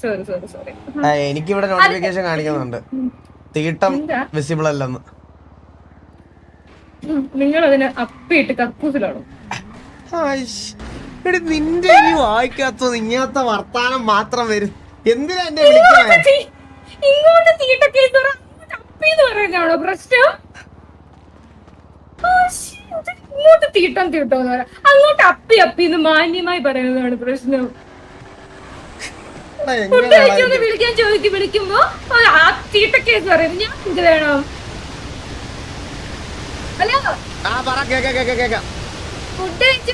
Sorry sorry sorry. എനിക്കിവിടെ notification കാണിക്കുന്നുണ്ട് തീട്ടം visible അല്ലെന്ന്. നിങ്ങൾ അതിന് അപ്പിയിട്ട് കക്കൂസിലാണോ? നിന്റെ ഈ വായിക്കാത്തത് ഇങ്ങനത്തെ വർത്താനം മാത്രം വരും. എന്തിനാ എന്നെ വിളിക്കണേ? ഇങ്ങോട്ട് തീട്ട കേസ് അപ്പിന്ന് പറയുന്നതാണോ പ്രശ്നം? ഇങ്ങോട്ട് തീട്ടം തീട്ടോന്ന് പറയാം, അങ്ങോട്ട് അപ്പി അപ്പിന്ന് മാന്യമായി പറയുന്നതാണ് പ്രശ്നം. ഫുഡ് കഴിച്ചോന്ന് വിളിക്കാൻ വിളിക്കുമ്പോ ആ തീട്ട കേസ് പറയുന്നത് ഞാൻ ഇത് വേണം. ഹലോ, ഫുഡ് കഴിച്ചു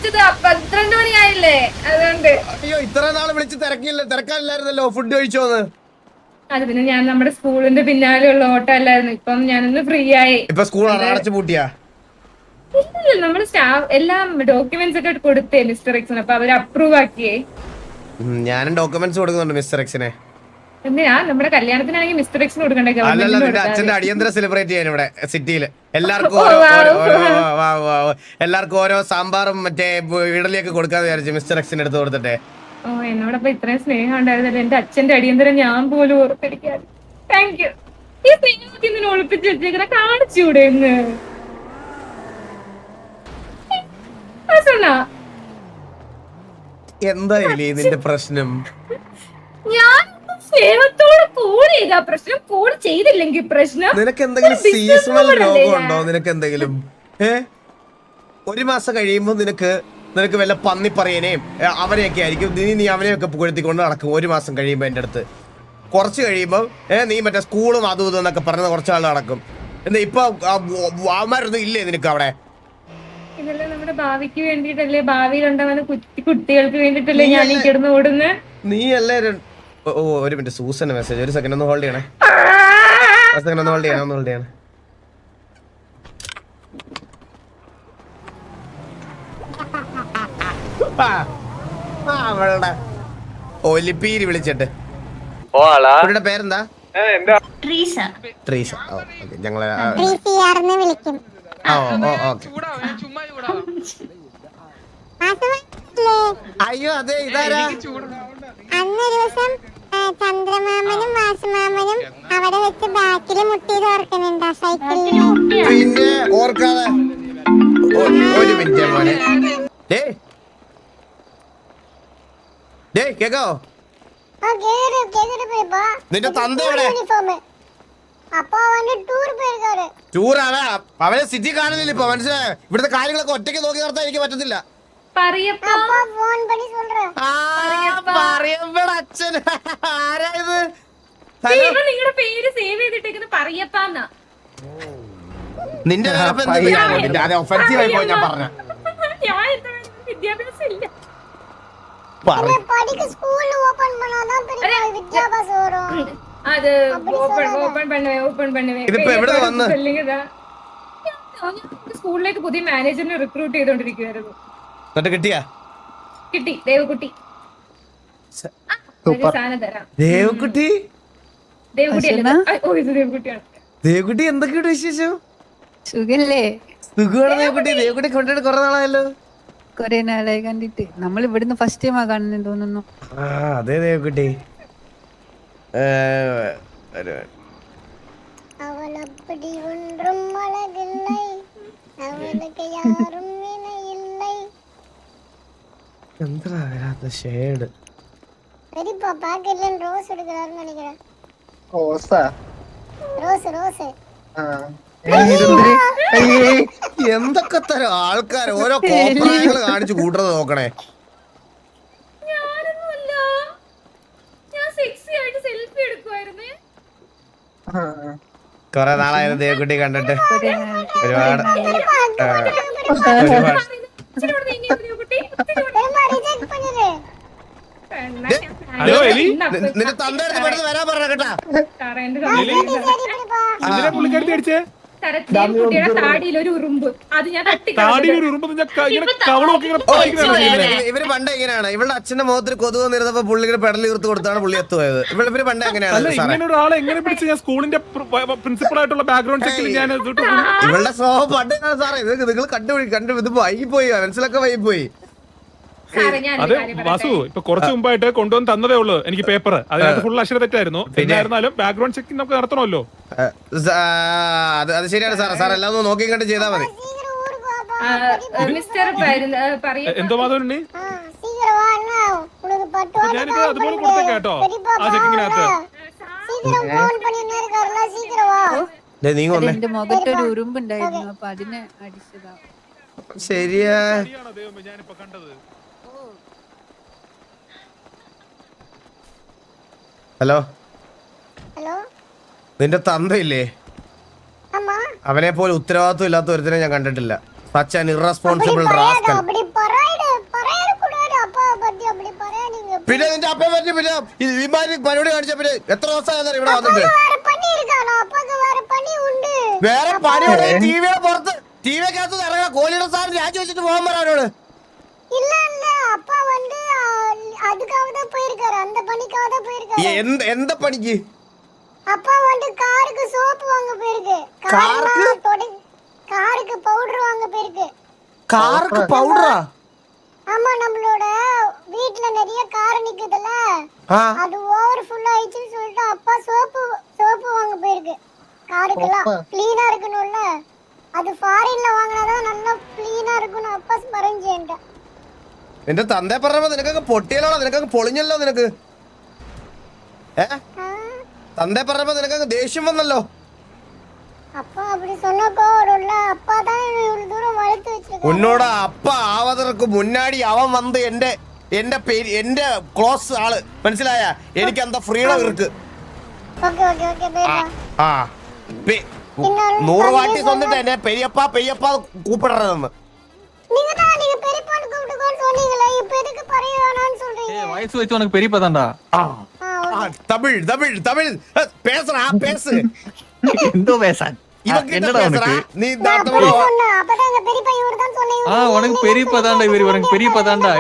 12 മണിയായില്ലേ, അതുകൊണ്ട്. അയ്യോ, ഇത്ര നാള് വിളിച്ച് തിരക്കാനില്ലായിരുന്നല്ലോ ഫുഡ് കഴിച്ചോന്ന്. അത് പിന്നെ ഞാൻ നമ്മുടെ സ്കൂളിന്റെ പിന്നാലെയുള്ള ഓട്ടം അല്ലായിരുന്നു. ഇപ്പം ഞാനൊന്ന് ഫ്രീ ആയി. ഇപ്പൊ സ്കൂൾ അടച്ചു പൂട്ടിയാ? ഇല്ല, നമ്മുടെ സ്റ്റാഫ് എല്ലാം ഡോക്യുമെന്റ്സ് ഒക്കെ കൊടുത്തേ മിസ്റ്റർ എക്സിന്, അപ്പൊ അവര് അപ്രൂവ് ആക്കിയേ. ഞാനും ഡോക്യുമെന്റ്സ് കൊടുക്കുന്നുണ്ട് മിസ്റ്റർ എക്സിനെ. എന്തിനാ? നമ്മുടെ കല്യാണത്തിനാണെങ്കിൽ മിസ്റ്റർ എക്സിന് കൊടുക്കണ്ടേ? അല്ലല്ല, അച്ഛന്റെ അടിയന്തര സെലിബ്രേറ്റ് ചെയ്യാൻ ഇവിടെ സിറ്റിയില് എല്ലാവർക്കും ഓരോ സാമ്പാറും മറ്റേ ഇഡലിയൊക്കെ കൊടുക്കാന്ന് വിചാരിച്ചു മിസ്റ്റർ എക്സിന്റെ അടുത്ത് കൊടുത്തിട്ടെ. ഓ, എന്നോടൊപ്പം ഇത്രയും സ്നേഹം ഉണ്ടായിരുന്നല്ലോ. എന്റെ അച്ഛന്റെ അടിയന്തരം ഞാൻ പോലും ഓർത്തിരിക്കാൻ. Thank you. ഈ സ്നേഹമൊക്കെ ഇങ്ങനെ ഒളിപ്പിച്ച് വെച്ചേക്കണ കാണിച്ചൂടെ എന്ന്? എന്തായാലും നിന്റെ പ്രശ്നം? ഞാൻ സ്നേഹത്തോടെ കോൾ ചെയ്താ പ്രശ്നം, കോൾ ചെയ്തില്ലെങ്കിൽ പ്രശ്നം. നിനക്ക് എന്തെങ്കിലും സീസണൽ രോഗമുണ്ടോ? നിനക്ക് എന്തെങ്കിലും ഒരു മാസം കഴിയുമ്പോ നിനക്ക് വല്ല പന്നി പറയനേയും അവനെയൊക്കെ ആയിരിക്കും. നീ അവനെയൊക്കെ പുകഴ്ത്തിക്കൊണ്ട് നടക്കും ഒരു മാസം കഴിയുമ്പോ. എന്റെ അടുത്ത് കുറച്ച് കഴിയുമ്പോ നീ മറ്റേ സ്കൂളും അതും ഇതും എന്നൊക്കെ പറഞ്ഞ കുറച്ചാൾ നടക്കും. എന്താ ഇപ്പൊ അവന്മാരൊന്നും ഇല്ലേ നിനക്ക് അവിടെ? ഇതെല്ലാം നമ്മുടെ ഭാവിക്ക് വേണ്ടിട്ടല്ലേ, ഭാവിയിൽ ഉണ്ടാവുന്ന കുട്ടികൾക്ക് വേണ്ടിട്ടല്ലേ ഞാൻ ഈ കിടന്ന് ഓടുന്നത്. നീ അല്ലേ? ഒരു മിനിറ്റ്, സൂസന്റെ മെസ്സേജ്. ഒരു സെക്കൻഡ് ഒന്ന് ഹോൾഡ് ചെയ്യണേ. ഒന്ന് ഹോൾഡ് ചെയ്യണേ. അവളുടെ ഒലിപ്പീര് വിളിച്ചിട്ട്. അവരുടെ പേരെന്താ? ട്രീസ. ഞങ്ങളെ അയ്യോ, അതെ, ഇതാരാ? അന്നൊരു ദിവസം ചന്ദ്രമാമനും വാസുമാമനും അവിടെ വെച്ച് ബാക്കിൽ മുട്ടിയത് ഓർക്കുന്നുണ്ടോ? സൈക്കിളിൽ. പിന്നെ ഓർക്കാതെ. ഒരു മിനിറ്റ് മോനെ. കേക്കോ? നിന്റെ തന്ത ടൂറാണ്. അവനെ സിറ്റി കാണുന്നില്ല ഇപ്പൊ, മനസ്സിലായോ? ഇവിടുത്തെ കാര്യങ്ങളൊക്കെ ഒറ്റയ്ക്ക് നോക്കി നടത്താൻ എനിക്ക് പറ്റത്തില്ല. അച്ഛൻ ആരായത്? നിങ്ങളുടെ പേര് സേവ് ചെയ്തിട്ടേക്കുന്നത് പറയപ്പാന്നാ. നിന്റെ ഒഫൻസീവായി പോയി ഞാൻ പറഞ്ഞ. വിദ്യാഭ്യാസം ഇല്ല. അത് ഇതിപ്പോ എവിടെ വന്ന്? സ്കൂളിലേക്ക് പുതിയ മാനേജറിനെ റിക്രൂട്ട് ചെയ്തോണ്ടിരിക്കുവായിരുന്നു. കിട്ടി. ദേവകുട്ടി. ദേവകുട്ടി ദേവകുട്ടിയാണ്. ദേവകുട്ടി എന്തൊക്കെയുണ്ട് വിശേഷം? സുഖല്ലേ? സുഖമാണ് ദേവകുട്ടി. ദേവകുട്ടി കണ്ടിട്ട് കുറെ നാളായല്ലോ. കൊറേ നാളായി കണ്ടിട്ട്. നമ്മൾ ഇവിടുന്ന് ഫസ്റ്റ് ടൈമാ കാണുന്നെന്ന് തോന്നുന്നു. അതെ ദേവകുട്ടി. എന്താ വരാത്ത ഷേഡ്? എന്തൊക്കെ തരം ആൾക്കാർ ഓരോ കോപ്രായങ്ങൾ കാണിച്ചു കൂട്ടുന്നത് നോക്കണേ. കൊറേ നാളായിരുന്നു ദേവകുട്ടി കണ്ടിട്ട്. ഒരുപാട് നിന്റെ തന്തടുത്ത് പെടുത്ത് വരാൻ പറഞ്ഞ കേട്ടാ. താടിയിൽ ഒരു ഉറുമ്പ്, അത് ഞാൻ ഇവര് പണ്ട് എങ്ങനെയാണ്? ഇവളുടെ അച്ഛന്റെ മുഖത്തിൽ കൊതുക് വന്നിരുന്നപ്പോ പുള്ളിയുടെ പെടൽ തീർത്ത് കൊടുത്താണ് പുള്ളി എത്തുപോയത്. ഇവര് പണ്ട് എങ്ങനെയാണ്? ഇവളുടെ സ്വഭാവം പണ്ട് സാറേ. ഇത് നിങ്ങൾ കണ്ടു ഇത് വൈകിപ്പോയി, മനസ്സിലൊക്കെ വൈകിപ്പോയി. സാറേ ഞാൻ അത് വാസു ഇപ്പൊ കുറച്ച് മുമ്പായിട്ട് കൊണ്ടുവന്ന് തന്നതേ ഉള്ളൂ എനിക്ക് പേപ്പർ. അതിനകത്ത് ഫുൾ അക്ഷര തെറ്റായിരുന്നു. എന്നായിരുന്നാലും ബാക്ക്ഗ്രൗണ്ട് ചെക്കിംഗ് നമുക്ക് നടത്തണമല്ലോ. അത് ശരിയാണ് സാറേ. സാർ എല്ലാം ഒന്ന് നോക്കി കണ്ട് ചെയ്താൽ മതി. சீக்கிரம் ஊருக்கு வாப்பா. മിസ്റ്റർ പറയൂ. എന്തോ മാധവനുണ്ണി, சீக்கிரம் வா அண்ணா. உனக்கு பட்டு ഞാനിത് അതുപോലെ കൊടുത്തേക്കാം കേട്ടോ ആ ചെക്കിങ്ങിനകത്ത്. சீக்கிரம் போன் பண்ணினே இருக்காருல, சீக்கிரம் வா. നീങ്ങ വന്നേ. എന്റെ മുഖത്തൊരു ഉറുമ്പുണ്ടായിരുന്നു, അപ്പൊ അതിനെ അടിച്ചതാ. ശരിയാ. ശരിയാണോ ദൈവമേ ഞാനിപ്പോ കണ്ടത്? Hello, hello. നിന്റെ തന്തയില്ലേ? ஆமா. അവനെ പോലെ ഉത്തരവാദിത്വം ഇല്ലാത്ത ഒരുത്തനെ ഞാൻ കണ്ടിട്ടില്ല. Such an irresponsible rascal. அப்படி பரையற கூடாது. அப்பா பத்தி அப்படி பரையாதீங்க. പിന്നെ നിന്റെ അപ്പയെ പറ്റി പിന്നെ ഇമാരി പരിപാടി കാണിച്ച പിന്നെ എത്ര ദിവസമായി ഇവിടെ വന്നിട്ട്? வேற பண்ணி இருக்கானോ? அப்பாக்கு வேற பண்ணி உண்டு. വേറെ പണി ടിവിയുടെ പുറത്ത് ടിവിക്കകത്ത് ഇറങ്ങാൻ കോലിയുടെ സാറിന് രാജി വെച്ചിട്ട് പോകാൻ പറ അവനോട്. இல்ல இல்ல, அப்பா வந்து அதுக்காக தான் போயிருக்காரு. அந்த பணிக்காக தான் போயிருக்காரு. എന്താ പണിക്ക്? அப்பா வந்து காருக்கு சோப்பு வாங்க போயிருக்கு. காருக்கு பவுடர் வாங்க போயிருக்கு. കാർക്ക് പൗഡറാ? ஆமா, நம்மளோட வீட்ல நிறைய கார் நிக்குதுல, அது ஓவர் ஃபுல் ஆயிடுச்சுன்னு சொல்லிட்டு அப்பா சோப்பு வாங்க போயிருக்கு. காருக்கெல்லாம் க்ளீனா இருக்கணும்ல, அது ஃபாரின்ல வாங்கினாதான் நல்லா க்ளீனா இருக்கும்னு அப்பா പറഞ്ഞിട്ടുണ്ട്. നിന്റെ തന്തേ പറഞ്ഞപ്പോ നിനക്കൊക്കെ പൊട്ടിയല്ലോടാ, നിനക്കൊക്കെ പൊളിഞ്ഞല്ലോ നിനക്ക്. തന്തേ പറഞ്ഞപ്പോ നിനക്കൊക്കെ ദേഷ്യം വന്നല്ലോ. அப்பா அப்படி சொன்னப்போ வரும்ல, அப்பா தான் இவ்வளவு தூரம் வளர்த்து வச்சிருக்காரு. ഉന്നോട അപ്പ ആവതർക്ക് മുന്നാടി അവൻ വന്ന് എന്റെ ക്ലോസ് ആള് മനസ്സിലായ? എനിക്ക് എന്താ ഫ്രീഡം ഇருக்கு. ஓகே ஓகே ஓகே பேபா. ആ 100 വാട്ടി സ്വന്നിട്ട് എന്നെ പെരിയപ്പ കൂപ്പിടണമെന്ന്. நீங்க பெரியப்பான்னு கூப்பிட்டுக்கோன்னு சொன்னீங்களே, இப்ப எதுக்கு பரைய வேணாம்னு சொல்றீங்க? வயசு வச்சு உனக்கு பெரியப்பா தான்டா. തമിഴ് തമിഴ് തമിഴ് പേசுறா பேசு. എന്തോ പേസാൻ என்னடா உனக்கு? நீ அப்படி சொன்னா அப்பதான் எங்க பெரியப்பா இவர்தான் சொன்னீங்க. உனக்கு பெரியப்பா தான்டா இவரு, உனக்கு பெரியப்பா தான்டா.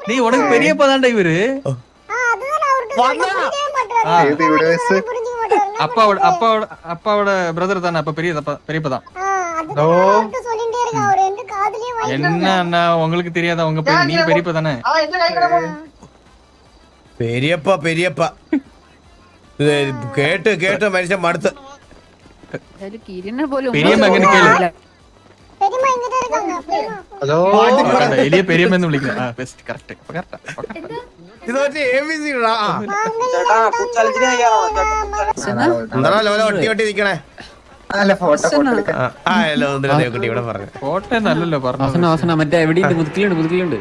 நீ உனக்கு பெரியப்பா தான்டா இவரு. அதுதான் அவர்ட்ட புரியவே மாட்டாரு. புரிஞ்சுக்க மாட்டாரு. அப்பாவோட பிரதர் தானே, அப்ப பெரியப்பா தான். அதுதான் அவர்ட்ட சொல்லிட்டே இருக்க. அவர் ரெண்டு காதுலயும் வாங்கிட்டாங்க. என்ன அண்ணா உங்களுக்கு தெரியாதா? உங்க நீ பெரியப்பா தானே? പെരിയപ്പ കേട്ട് മരിച്ച മടുത്ത്. കിരണ പോലും പെரியമ്മ എങ്ങനെ കേള്? பெரியம்மா இங்க தான் இருக்காங்க. എലിയെ പെரியമ്മ വിളിക്കുന്നത്. Best, correct correct. ഇത് മറ്റേ ABC ഇടാ. എന്താ ലോല ഒട്ടി നിക്കണേ? കുട്ടി ഇവിടെ പറഞ്ഞു. ഫോട്ടോ നല്ലല്ലോ പറഞ്ഞു. മറ്റേ എവിടെയുണ്ട്? മുതുക്കിലുണ്ട്.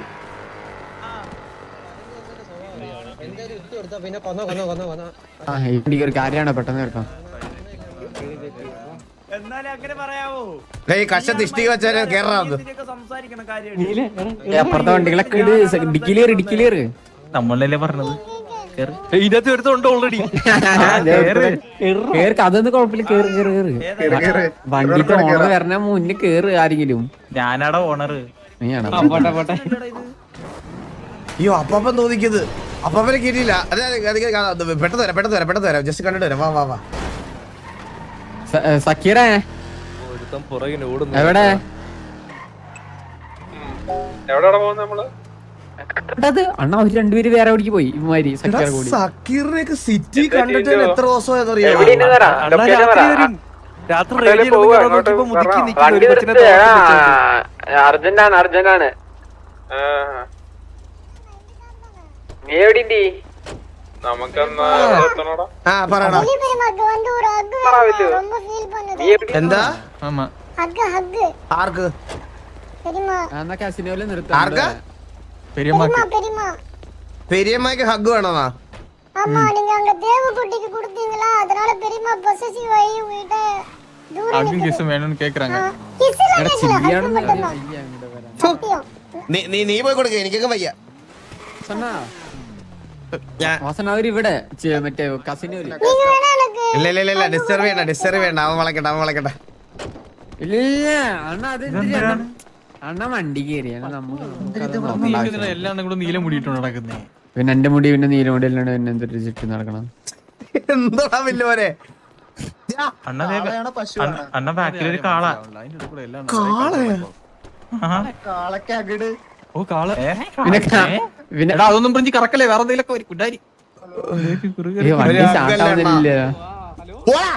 ഒരു കാര്യമാണ്, പെട്ടെന്ന് കേൾക്കാം. കഷ്ടത്ത് ഇഷ്ടിക വെച്ചാൽ കേറാത്. അപ്പുറത്തെ വണ്ടികളൊക്കെ ഡിക്കിലേറ് നമ്മളല്ലേ പറഞ്ഞത്. ഇതിനകത്ത് എടുത്തോണ്ട് ഓൾറെഡി കേറി. അതൊന്നും കുഴപ്പമില്ല, കേറ്. വണ്ടിത്തെ ഓണർ വരണ മുന്നിൽ കേറ് ആരെങ്കിലും. ഞാനാടാ ഓണർ. നീയാണോ? അയ്യോ അപ്പൻ തോന്നിക്കുന്നത് അപ്പനെ കിട്ടിയില്ല. പെട്ടെന്ന് വരാം ജസ്റ്റ് കണ്ടിട്ട് വരാം. വാ സക്കീറ എവിടെ? അണ്ണാ ഒരു രണ്ടുപേര് വേറെ എവിടേക്ക് പോയി. ഇവന്മാര് സക്കീറ കൂടി. സക്കീറിനൊക്കെ സിറ്റി കണ്ടിട്ട് എത്ര ദിവസമായെന്നറിയാം. അർജന്റാണ്. നീ എവിടെ? பெரியம்மாக்கு வந்து ஒரு ஹக் ரொம்ப ஃபீல் பண்ணுது. എന്താ? ஹக் ആർക്ക്? பெரியம்மா. എന്നാ കാസിനോയില് നിർത്താം. ആർക്കാ? பெரியம்மா. പെരിയമ്മക്ക് ഹഗ് വേണമെന്നാ? ஆமா, நீங்க அங்க தேவகுட்டிக்கு கொடுத்தீங்களா, அதனால பெரியம்மா பொசசிவ் ஆயி உங்ககிட்ட தூரம் அகும் கிஸ் வேணும்னு கேக்குறாங்க. നീ പോയി കൊടുക്ക, എനിക്കൊക്കെ വയ്യ. അവരിവിടെ മറ്റേ കസിനോയില്. ഇല്ല ഡിസ്റ്റർബ് ചെയ്യണ്ട. അവൻ വളക്കട്ടെ. ഇല്ല അണ്ണാ, അത് അണ്ണ വണ്ടി കയറിയാണ്. എല്ലാം കൂടെ നീല മുടിയിട്ടുണ്ട് നടക്കുന്നേ. പിന്നെ എന്റെ മുടി പിന്നെ നീല മുടി അല്ലാണ്ട് പിന്നെ എന്തൊരു ചുറ്റി നടക്കണം. എന്താ വല്ലോരെ? അണ്ണ ബാക്കിലൊരു കാള. ഓ കാള പിന്നെ പിന്നെ എടാ അതൊന്നും പറഞ്ഞ് കറക്കല്ലേ വേറെ എന്തെങ്കിലുമൊക്കെ വരും കുട്ടാരി വണ്ടി സ്റ്റാർട്ട് ആവുന്നില്ല. പോടാ.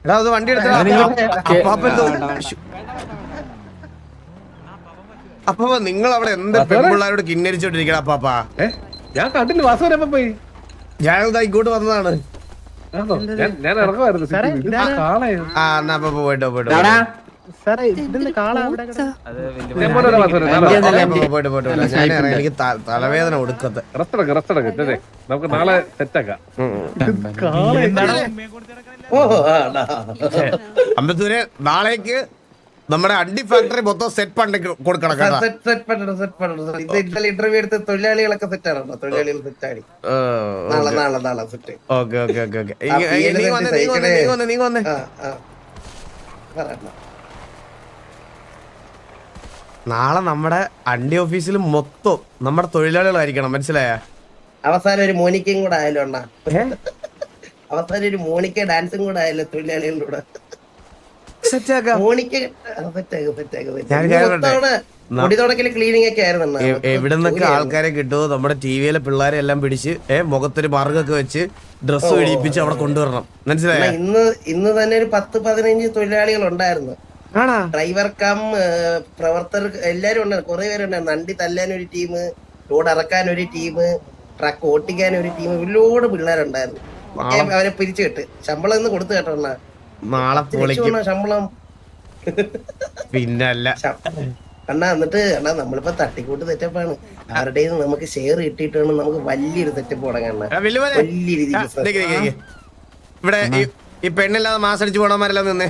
എടാ അത് വണ്ടി എടുത്തോ. അപ്പൊ നിങ്ങൾ അവിടെ എന്ത് പെൺപിള്ളാരോട് കിന്നരിച്ചോണ്ടിരിക്കണ അപ്പാപ്പാ? ഞാൻ കണ്ടില്ല വാസുവരപ്പ പോയി. ഞാനിതാ ഇങ്ങോട്ട് വന്നതാണ്. ഞാൻ ഇറങ്ങുമായിരുന്നു. ആ എന്നാ അപ്പൊ പോയിട്ടോ പോയിട്ടോ എടാ, പോയിട്ടോ ഞാൻ എനിക്ക് തലവേദന കൊടുക്കത്തെ. നമുക്ക് നാളെ സെറ്റാക്കാം. അമ്പത്തൂര് നാളേക്ക് നമ്മുടെ അണ്ടി ഫാക്ടറി മൊത്തം സെറ്റ് പണ്ട് കൊടുക്കണം കേട്ടോ. ഇന്റർവ്യൂ എടുത്ത് തൊഴിലാളികളൊക്കെ സെറ്റ് ആണോ? തൊഴിലാളികൾ സെറ്റ് ആയി നാളെ set. Okay okay okay okay നീ വന്നേ നാളെ നമ്മുടെ അണ്ടി ഓഫീസിൽ മൊത്തം നമ്മുടെ തൊഴിലാളികളായിരിക്കണം, മനസ്സിലായ? അവസാനം ഒരു മോനിക്കയും കൂടെ ആയാലോ അണ്ണാ? അവസാനം ഒരു മോനിക്ക ഡാൻസും കൂടെ ആയാലോ തൊഴിലാളികളുടെ കൂടെ? മോനിക്ക മുടി തുടക്കല് ക്ലീനിങ് ഒക്കെ ആയിരുന്നു. എവിടെ നിന്നൊക്കെ ആൾക്കാരെ കിട്ടുമോ നമ്മുടെ ടിവിയിലെ പിള്ളേരെ എല്ലാം പിടിച്ച് മുഖത്തൊരു മറുകൊക്കെ വെച്ച് ഡ്രസ്സ് പിടിപ്പിച്ച് അവിടെ കൊണ്ടുവരണം, മനസ്സിലായ? ഇന്ന് തന്നെ ഒരു 10-15 തൊഴിലാളികൾ ഉണ്ടായിരുന്നു. ഡ്രൈവർ കം പ്രവർത്തകർ എല്ലാരും ഉണ്ടായിരുന്നു. കുറെ പേരുണ്ടായിരുന്നു. നണ്ടി തല്ലാൻ ഒരു ടീം, ലോഡ് ഇറക്കാൻ ഒരു ടീം, ട്രക്ക് ഓട്ടിക്കാൻ ഒരു ടീം, ഒരുപാട് പിള്ളേരുണ്ടായിരുന്നു. അവരെ പിരിച്ചു കേട്ട് ശമ്പളം ഇന്ന് കൊടുത്തു കേട്ടോ അണ്ണാ. നാളെ ശമ്പളം പിന്നല്ല അണ്ണാ. എന്നിട്ട് അണ്ണാ നമ്മളിപ്പോ തട്ടിക്കൂട്ട് സെറ്റപ്പാണ്. അവരുടെ നമുക്ക് ഷെയർ കിട്ടിയിട്ടാണ് നമുക്ക് വലിയൊരു സെറ്റപ്പ് തുടങ്ങാൻ. വലിയ രീതിയിൽ ഇവിടെ ഈ പെണ്ണില്ലാതെ മാസം അടിച്ചു പോണമാരെല്ലാം നിന്നേ.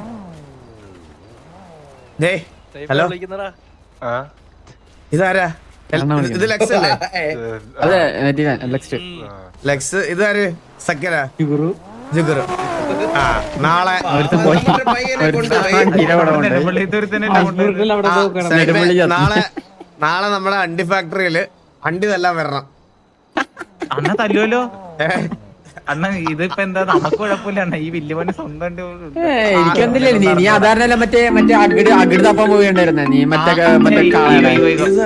ഹലോ, ഇതാരാ? ഇത് ലക്സ് അല്ലേ? അതെ ലക്സ്. ഇതാര്? സക്കരാ? ജുഗുറു. ആ നാളെ നാളെ നമ്മുടെ അണ്ടി ഫാക്ടറിയില് അണ്ടി തല്ലാൻ വരണം. അണ്ണ തല്ലുവല്ലോ അണ്ണ. ഇതിപ്പോ എന്താ നമുക്ക് കുഴപ്പമില്ല അണ്ണ. ഈ വലിയ പോലെ സ്വന്തം എനിക്കൊന്നില്ല. നീ സാധാരണ മറ്റേ അകിട് തപ്പാൻ പോയി ഉണ്ടായിരുന്നെ നീ മറ്റേ